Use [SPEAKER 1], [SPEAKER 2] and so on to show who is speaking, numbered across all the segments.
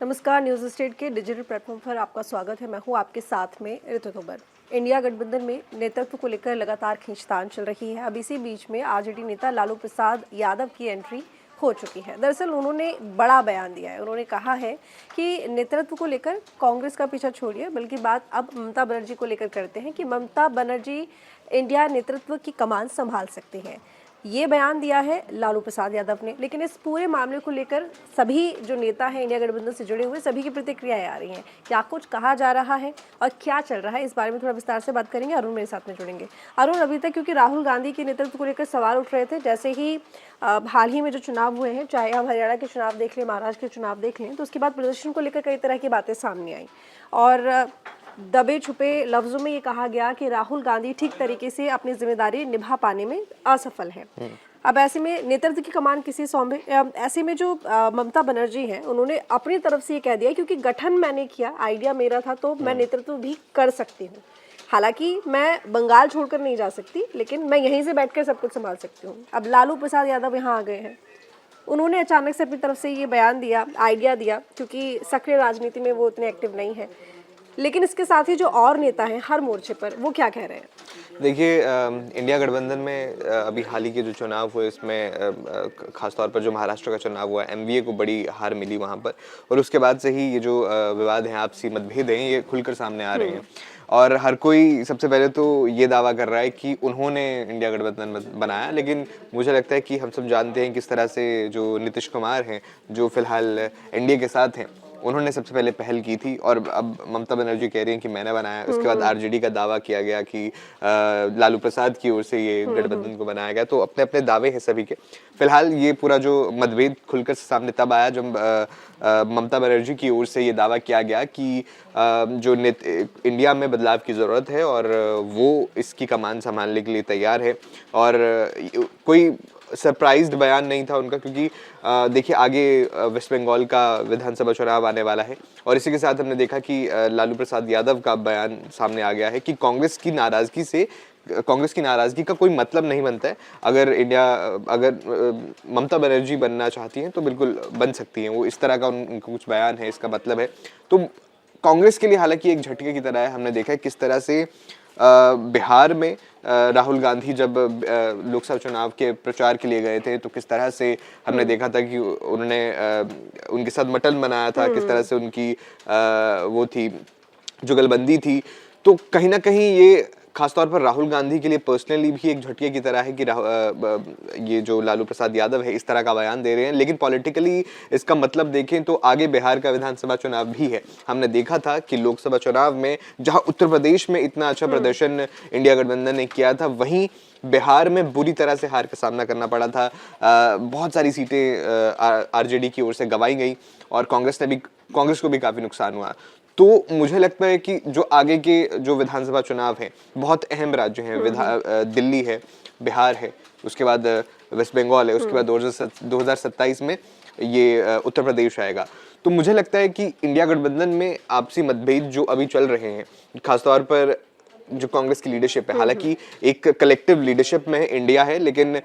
[SPEAKER 1] नमस्कार, news state के digital platform पर आपका स्वागत है। मैं हूं आपके साथ में ऋतु तोमर। इंडिया गठबंधन में नेतृत्व को लेकर लगातार खींचतान चल रही है। अब इसी बीच में आरजेडी नेता लालू प्रसाद यादव की एंट्री हो चुकी है। दरअसल उन्होंने बड़ा बयान दिया है। उन्होंने कहा है कि नेतृत्व को लेकर कांग्रेस का पीछा छोड़िए, बल्कि बात अब ममता बनर्जी को लेकर करते हैं कि ममता बनर्जी इंडिया नेतृत्व की कमान संभाल सकती हैं। ये बयान दिया है लालू प्रसाद यादव ने। लेकिन इस पूरे मामले को लेकर सभी जो नेता हैं इंडिया गठबंधन से जुड़े हुए, सभी की प्रतिक्रियाएं आ रही हैं। क्या कुछ कहा जा रहा है और क्या चल रहा है, इस बारे में थोड़ा विस्तार से बात करेंगे। अरुण मेरे साथ में जुड़ेंगे। अरुण, अभी तक क्योंकि राहुल गांधी के नेतृत्व को लेकर सवाल उठ रहे थे, जैसे ही हाल ही में जो चुनाव हुए हैं, चाहे हम हरियाणा के चुनाव देख लें, महाराष्ट्र के चुनाव देख लें, तो उसके बाद प्रदर्शन को लेकर कई तरह की बातें सामने आई और दबे छुपे लफ्जों में ये कहा गया कि राहुल गांधी ठीक तरीके से अपनी जिम्मेदारी निभा पाने में असफल है। अब ऐसे में नेतृत्व की कमान किसी सौंपे, ऐसे में जो ममता बनर्जी हैं, उन्होंने अपनी तरफ से ये कह दिया क्योंकि गठन मैंने किया, आइडिया मेरा था, तो मैं नेतृत्व भी कर सकती हूँ। हालांकि मैं बंगाल छोड़कर नहीं जा सकती, लेकिन मैं यहीं से बैठकर सब कुछ संभाल सकती हूँ। अब लालू प्रसाद यादव यहाँ आ गए हैं। उन्होंने अचानक से अपनी तरफ से ये बयान दिया, आइडिया दिया, क्योंकि सक्रिय राजनीति में वो इतने एक्टिव नहीं है। लेकिन इसके साथ ही जो और नेता हैं हर मोर्चे पर, वो क्या कह रहे हैं?
[SPEAKER 2] देखिए, इंडिया गठबंधन में अभी हाल ही के जो चुनाव हुए, इसमें खासतौर पर जो महाराष्ट्र का चुनाव हुआ, एमवीए को बड़ी हार मिली वहाँ पर, और उसके बाद से ही ये जो विवाद हैं, आपसी मतभेद हैं, ये खुलकर सामने आ रहे हैं। और हर कोई सबसे पहले तो ये दावा कर रहा है कि उन्होंने इंडिया गठबंधन बनाया, लेकिन मुझे लगता है कि हम सब जानते हैं किस तरह से जो नीतीश कुमार हैं, जो फिलहाल एनडीए के साथ हैं, उन्होंने सबसे पहले पहल की थी। और अब ममता बनर्जी कह रही हैं कि मैंने बनाया। उसके बाद आरजेडी का दावा किया गया कि लालू प्रसाद की ओर से ये गठबंधन को बनाया गया। तो अपने अपने दावे हैं सभी के। फिलहाल ये पूरा जो मतभेद खुलकर सामने तब आया जब ममता बनर्जी की ओर से ये दावा किया गया कि जो इंडिया में बदलाव की ज़रूरत है और वो इसकी कमान संभालने के लिए तैयार है। और कोई सरप्राइज्ड बयान नहीं था उनका, क्योंकि देखिए आगे वेस्ट बंगाल का विधानसभा चुनाव आने वाला है। और इसी के साथ हमने देखा कि लालू प्रसाद यादव का बयान सामने आ गया है कि कांग्रेस की नाराज़गी का कोई मतलब नहीं बनता है। अगर ममता बनर्जी बनना चाहती हैं तो बिल्कुल बन सकती हैं। वो इस तरह का उनका कुछ बयान है, इसका मतलब है। तो कांग्रेस के लिए हालांकि एक झटके की तरह है। हमने देखा है किस तरह से बिहार में राहुल गांधी जब लोकसभा चुनाव के प्रचार के लिए गए थे, तो किस तरह से हमने देखा था कि उन्होंने उनके साथ मटन बनाया था, किस तरह से उनकी वो थी, जुगलबंदी थी। तो कहीं ना कहीं ये खासतौर पर राहुल गांधी के लिए पर्सनली भी एक झटके की तरह है कि ये जो लालू प्रसाद यादव है इस तरह का बयान दे रहे हैं। लेकिन पॉलिटिकली इसका मतलब देखें तो आगे बिहार का विधानसभा चुनाव भी है। हमने देखा था कि लोकसभा चुनाव में जहां उत्तर प्रदेश में इतना अच्छा प्रदर्शन इंडिया गठबंधन ने किया था, वहीं बिहार में बुरी तरह से हार का सामना करना पड़ा था। बहुत सारी सीटें आरजेडी की ओर से गंवाई गई और कांग्रेस को भी काफी नुकसान हुआ। तो मुझे लगता है कि जो आगे के जो विधानसभा चुनाव हैं, बहुत अहम राज्य हैं, दिल्ली है, बिहार है, उसके बाद वेस्ट बंगाल है, उसके बाद 2027 में ये उत्तर प्रदेश आएगा। तो मुझे लगता है कि इंडिया गठबंधन में आपसी मतभेद जो अभी चल रहे हैं, खासतौर पर जो कांग्रेस की लीडरशिप है, हालांकि एक कलेक्टिव लीडरशिप में इंडिया है, लेकिन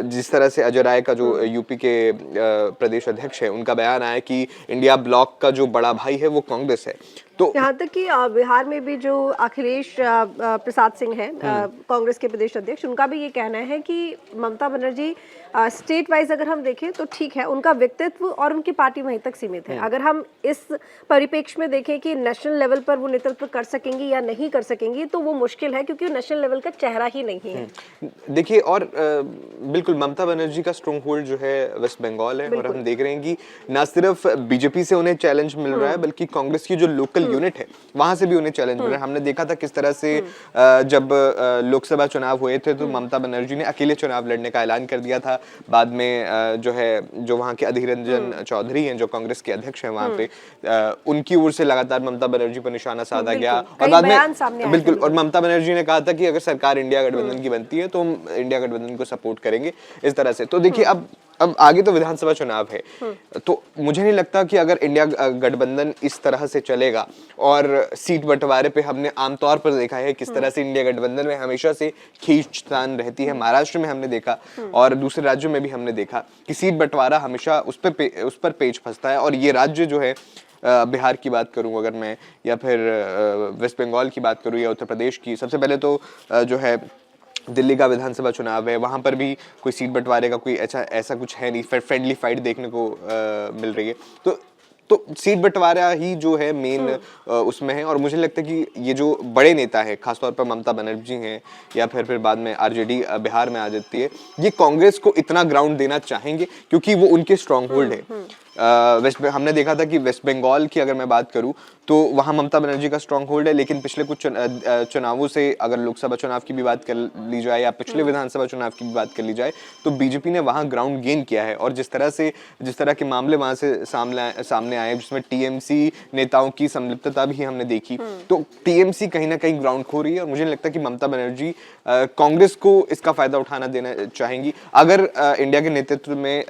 [SPEAKER 2] जिस तरह से अजय राय का जो यूपी के प्रदेश अध्यक्ष है, उनका बयान आया कि इंडिया ब्लॉक का जो बड़ा भाई है वो कांग्रेस है। तो
[SPEAKER 1] यहाँ तक कि बिहार में भी जो अखिलेश प्रसाद सिंह हैं, कांग्रेस के प्रदेश अध्यक्ष, उनका भी ये कहना है कि ममता बनर्जी स्टेट वाइज अगर हम देखें तो ठीक है, उनका व्यक्तित्व और उनकी पार्टी वहीं तक सीमित है। अगर हम इस परिप्रेक्ष्य में देखें कि नेशनल लेवल पर वो नेतृत्व कर सकेंगी या नहीं कर सकेंगी, तो वो मुश्किल है, क्योंकि नेशनल लेवल का चेहरा ही नहीं है।
[SPEAKER 2] देखिए, और बिल्कुल ममता बनर्जी का स्ट्रॉन्ग होल्ड जो है वेस्ट बंगाल है, और हम देख रहे हैं कि न सिर्फ बीजेपी से उन्हें चैलेंज मिल रहा है, बल्कि कांग्रेस की जो लोकल यूनिट है वहां से भी उन्हें चैलेंज मिल रहा है। हमने देखा था किस तरह से जब लोकसभा चुनाव हुए थे तो ममता बनर्जी ने अकेले चुनाव लड़ने का ऐलान कर दिया था। बाद में जो वहां के अधीर रंजन चौधरी हैं, जो कांग्रेस के अध्यक्ष हैं वहां पे, उनकी ओर से लगातार ममता बनर्जी पर निशाना साधा गया। और बाद में बिल्कुल, और ममता बनर्जी ने कहा था कि अगर सरकार इंडिया गठबंधन की बनती है तो हम इंडिया गठबंधन को सपोर्ट करेंगे, इस तरह से। तो देखिए, अब अब आगे तो विधानसभा चुनाव है, तो मुझे नहीं लगता कि अगर इंडिया गठबंधन इस तरह से चलेगा, और सीट बंटवारे पे हमने आमतौर पर देखा है किस तरह से इंडिया गठबंधन में हमेशा से खींचतान रहती है। महाराष्ट्र में हमने देखा और दूसरे राज्यों में भी हमने देखा कि सीट बंटवारा हमेशा उस पर पेच फंसता है। और ये राज्य जो है, बिहार की बात करूं अगर मैं, या फिर वेस्ट बंगाल की बात करूं, या उत्तर प्रदेश की, सबसे पहले तो जो है दिल्ली का विधानसभा चुनाव है, वहां पर भी कोई सीट बंटवारे का कोई ऐसा कुछ है नहीं, फ्रेंडली फाइट देखने को मिल रही है। तो सीट बंटवारा ही जो है मेन उसमें है। और मुझे लगता है कि ये जो बड़े नेता है, खासतौर पर ममता बनर्जी हैं, या फिर बाद में आरजेडी बिहार में आ जाती है, ये कांग्रेस को इतना ग्राउंड देना चाहेंगे क्योंकि वो उनके स्ट्रॉन्ग होल्ड है। हमने देखा था कि वेस्ट बंगाल की अगर मैं बात करूं तो वहां ममता बनर्जी का स्ट्रॉन्ग होल्ड है, लेकिन पिछले कुछ चुनावों से, अगर लोकसभा चुनाव की भी बात कर ली जाए या पिछले विधानसभा चुनाव की भी बात कर ली जाए, तो बीजेपी ने वहां ग्राउंड गेन किया है। और जिस तरह के मामले वहां से सामने आए, जिसमें टीएमसी नेताओं की संलिप्तता भी हमने देखी, तो टीएमसी कहीं ना कहीं ग्राउंड खो रही है। और मुझे लगता है कि ममता बनर्जी कांग्रेस को इसका फायदा उठाना देना चाहेंगी अगर इंडिया के नेतृत्व में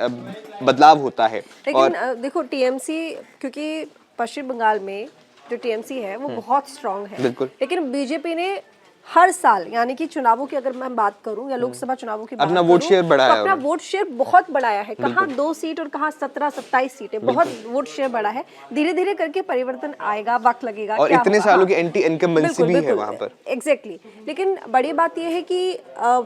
[SPEAKER 2] बदलाव होता है।
[SPEAKER 1] लेकिन देखो, टीएमसी, क्योंकि पश्चिम बंगाल में जो टीएमसी है वो बहुत स्ट्रांग है, लेकिन बीजेपी ने हर साल, यानी कि चुनावों की अगर मैं बात करूं या लोकसभा चुनावों की बात
[SPEAKER 2] अपना वोट शेयर बढ़ाया,
[SPEAKER 1] तो अपना वोट शेयर बहुत बढ़ाया है। कहाँ 2 सीट और कहाँ 17-27 सीटें, बहुत वोट शेयर बढ़ा है। धीरे धीरे करके परिवर्तन आएगा, वक्त लगेगा।
[SPEAKER 2] और इतने सालों की एंटी इनकम्बेंसी भी है वहां पर।
[SPEAKER 1] एग्जैक्टली। लेकिन बड़ी बात यह है कि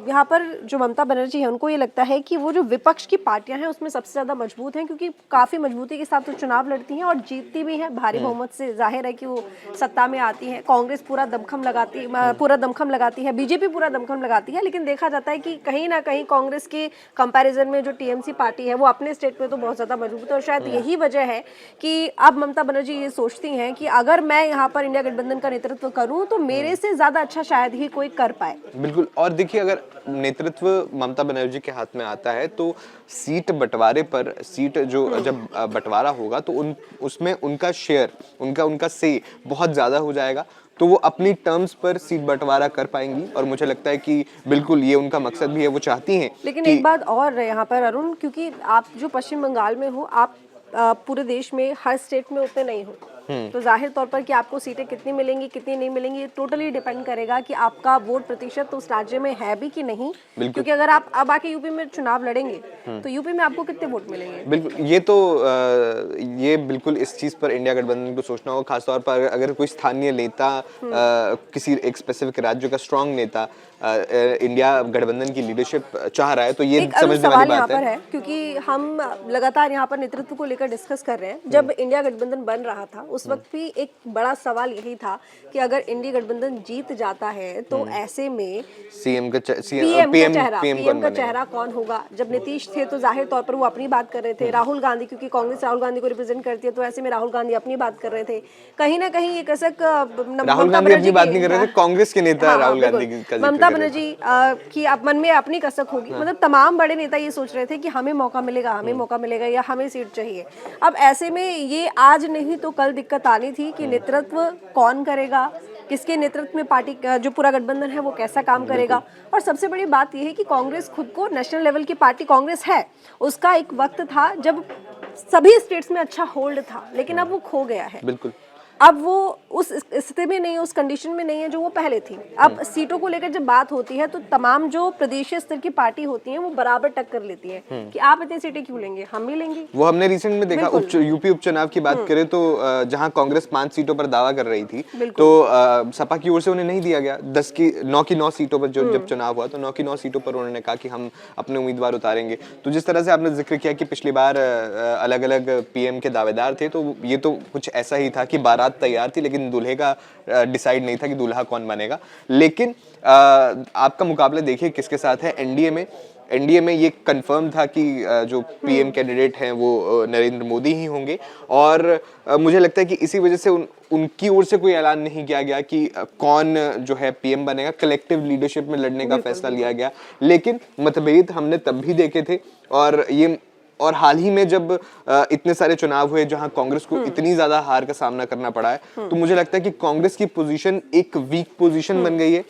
[SPEAKER 1] यहाँ पर जो ममता बनर्जी है, उनको ये लगता है कि वो जो विपक्ष की पार्टियां हैं उसमें सबसे ज्यादा मजबूत हैं, क्योंकि काफी मजबूती के साथ वो चुनाव लड़ती हैं और जीतती भी हैं भारी बहुमत से। जाहिर है कि वो सत्ता में आती है। कांग्रेस पूरा दमखम लगाती है, बीजेपी पूरा दमखम लगाती है, लेकिन देखा जाता है कि कहीं ना कहीं कांग्रेस के कंपैरिजन में जो टीएमसी पार्टी है वो अपने स्टेट में तो बहुत ज्यादा मजबूत है। और शायद यही वजह है कि अब ममता बनर्जी ये सोचती हैं कि अगर मैं यहाँ पर इंडिया गठबंधन का नेतृत्व करूं तो मेरे से ज्यादा अच्छा शायद ही कोई कर पाए।
[SPEAKER 2] बिल्कुल। और देखिए, अगर नेतृत्व ममता बनर्जी के हाथ में आता है तो सीट बंटवारे पर, सीट जो जब बंटवारा होगा तो उसमें उनका शेयर, उनका से बहुत ज्यादा हो जाएगा, तो वो अपनी टर्म्स पर सीट बंटवारा कर पाएंगी। और मुझे लगता है कि बिल्कुल ये उनका मकसद भी है, वो चाहती हैं।
[SPEAKER 1] लेकिन एक बात और यहाँ पर अरुण, क्योंकि आप जो पश्चिम बंगाल में हो, आप पूरे देश में हर स्टेट में उतने नहीं हो, तो जाहिर तौर पर कि आपको सीटें कितनी मिलेंगी कितनी नहीं मिलेंगी, ये टोटली डिपेंड करेगा कि आपका वोट प्रतिशत उस राज्य में है भी कि नहीं। क्योंकि अगर आप अब आके यूपी में चुनाव लड़ेंगे तो यूपी में आपको कितने वोट मिलेंगे।
[SPEAKER 2] बिल्कुल। ये बिल्कुल इस चीज पर इंडिया गठबंधन को सोचना होगा, खासतौर पर अगर कोई स्थानीय नेता, किसी एक स्पेसिफिक राज्य का स्ट्रॉन्ग नेता इंडिया गठबंधन की लीडरशिप चाह रहा है, तो ये समझने वाली बात है।
[SPEAKER 1] क्योंकि हम लगातार यहाँ पर नेतृत्व को लेकर डिस्कस कर रहे हैं। जब इंडिया गठबंधन बन रहा था उस वक्त भी एक बड़ा सवाल यही था कि अगर इंडिया गठबंधन जीत जाता है तो ऐसे में पीएम का चेहरा कौन होगा। जब नीतीश थे तो जाहिर तौर पर वो अपनी बात कर रहे थे, राहुल गांधी, क्योंकि कांग्रेस राहुल गांधी को रिप्रेजेंट करती है, तो ऐसे में राहुल गांधी अपनी बात कर रहे थे। कहीं ना कहीं ये कसक
[SPEAKER 2] राहुल गांधी अपनी बात नहीं कर रहे थे, कांग्रेस के नेता राहुल गांधी की,
[SPEAKER 1] ममता बनर्जी की मन में अपनी कसक होगी। मतलब तमाम बड़े नेता ये सोच रहे थे कि हमें मौका मिलेगा या हमें सीट चाहिए। अब ऐसे में ये आज नहीं तो कल दिक्कत आनी थी कि नेतृत्व कौन करेगा, किसके नेतृत्व में पार्टी जो पूरा गठबंधन है वो कैसा काम करेगा। और सबसे बड़ी बात यह है कि कांग्रेस खुद को नेशनल लेवल की पार्टी कांग्रेस है, उसका एक वक्त था जब सभी स्टेट्स में अच्छा होल्ड था, लेकिन अब वो खो गया है।
[SPEAKER 2] बिल्कुल।
[SPEAKER 1] अब वो उस स्थिति में नहीं है, उस कंडीशन में नहीं है जो वो पहले थी। अब सीटों को लेकर जब बात होती है तो तमाम जो प्रदेशीय स्तर की पार्टी होती हैं वो बराबर टक्कर लेती है कि आप इतनी सीटें क्यों लेंगे, हम भी लेंगे।
[SPEAKER 2] वो हमने रिसेंट में देखा, यूपी उपचुनाव की बात करें तो जहां कांग्रेस 5 सीटों पर दावा कर रही थी, तो सपा की ओर से उन्हें नहीं दिया गया 9 की 9 सीटों पर। जब चुनाव हुआ तो 9 की 9 सीटों पर उन्होंने कहा कि हम अपने उम्मीदवार उतारेंगे। तो जिस तरह से आपने जिक्र किया कि पिछली बार अलग अलग पीएम के दावेदार थे, तो ये तो कुछ ऐसा ही था कि बारात तैयार थी लेकिन दूल्हे का डिसाइड नहीं था कि दूल्हा कौन बनेगा। लेकिन आपका मुकाबला देखिए किसके साथ है। एनडीए में ये कंफर्म था कि जो पीएम कैंडिडेट हैं वो नरेंद्र मोदी ही होंगे। और मुझे लगता है कि इसी वजह से उनकी ओर से कोई ऐलान नहीं किया गया कि कौन जो है पीएम बनेगा। कलेक्टिव लीडरशिप में लड़ने का फैसला लिया गया, लेकिन मतभेद हमने तब भी देखे थे। और हाल ही में जब इतने सारे चुनाव हुए जहां कांग्रेस को इतनी ज्यादा हार का सामना करना पड़ा है, तो मुझे लगता है कि कांग्रेस की पोजीशन एक वीक पोजीशन बन गई है।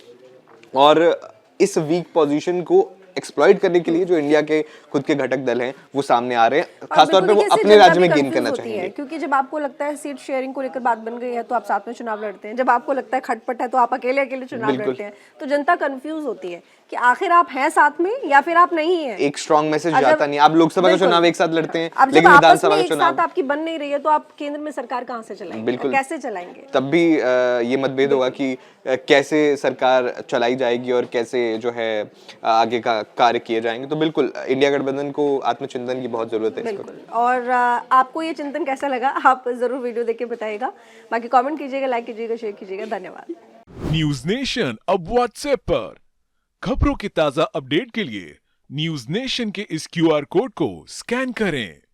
[SPEAKER 2] और इस वीक पोजीशन को एक्सप्लॉइट करने के लिए जो इंडिया के खुद के घटक दल हैं वो सामने आ रहे हैं,
[SPEAKER 1] और
[SPEAKER 2] खासतौर पे
[SPEAKER 1] बिल्कुल
[SPEAKER 2] वो
[SPEAKER 1] देखिए, इससे
[SPEAKER 2] अपने
[SPEAKER 1] जनता
[SPEAKER 2] राज्य
[SPEAKER 1] भी
[SPEAKER 2] में गेन
[SPEAKER 1] confuse
[SPEAKER 2] करना
[SPEAKER 1] होती है,
[SPEAKER 2] चाहेंगे।
[SPEAKER 1] क्योंकि जब आपको लगता है सीट शेयरिंग को लेकर बात बन गई है तो आप साथ में चुनाव लड़ते हैं, जब आपको लगता है खटपट है तो आप अकेले अकेले चुनाव
[SPEAKER 2] बिल्कुल।
[SPEAKER 1] लड़ते हैं, तो जनता कंफ्यूज होती है कि आखिर आप हैं साथ में या फिर आप नहीं हैं।
[SPEAKER 2] एक स्ट्रॉन्ग मैसेज
[SPEAKER 1] और जब-
[SPEAKER 2] जाता नहीं, आप लोकसभा का
[SPEAKER 1] बिल्कुल।
[SPEAKER 2] चुनाव एक साथ लड़ते हैं
[SPEAKER 1] अब जब
[SPEAKER 2] लेकिन
[SPEAKER 1] आपस
[SPEAKER 2] विधानसभा
[SPEAKER 1] में
[SPEAKER 2] का
[SPEAKER 1] एक
[SPEAKER 2] चुनाव
[SPEAKER 1] साथ आपकी बन नहीं रही है तो आप केंद्र में सरकार कहाँ से चलाएंगे,
[SPEAKER 2] बिल्कुल।
[SPEAKER 1] कैसे चलाएंगे?
[SPEAKER 2] तब भी ये मतभेद होगा कि कैसे सरकार चलाई जाएगी और कैसे जो है आगे का कार्य किए जाएंगे। तो बिल्कुल इंडिया गठबंधन को आत्मचिंतन की बहुत जरूरत है इस वक्त।
[SPEAKER 1] बिल्कुल। और आपको ये चिंतन कैसा लगा आप जरूर वीडियो देख के बताइएगा, बाकी कमेंट कीजिएगा, लाइक कीजिएगा, शेयर कीजिएगा। धन्यवाद।
[SPEAKER 3] न्यूज नेशन अब व्हाट्सएप पर खबरों के ताजा अपडेट के लिए न्यूज नेशन के इस QR कोड को स्कैन करें।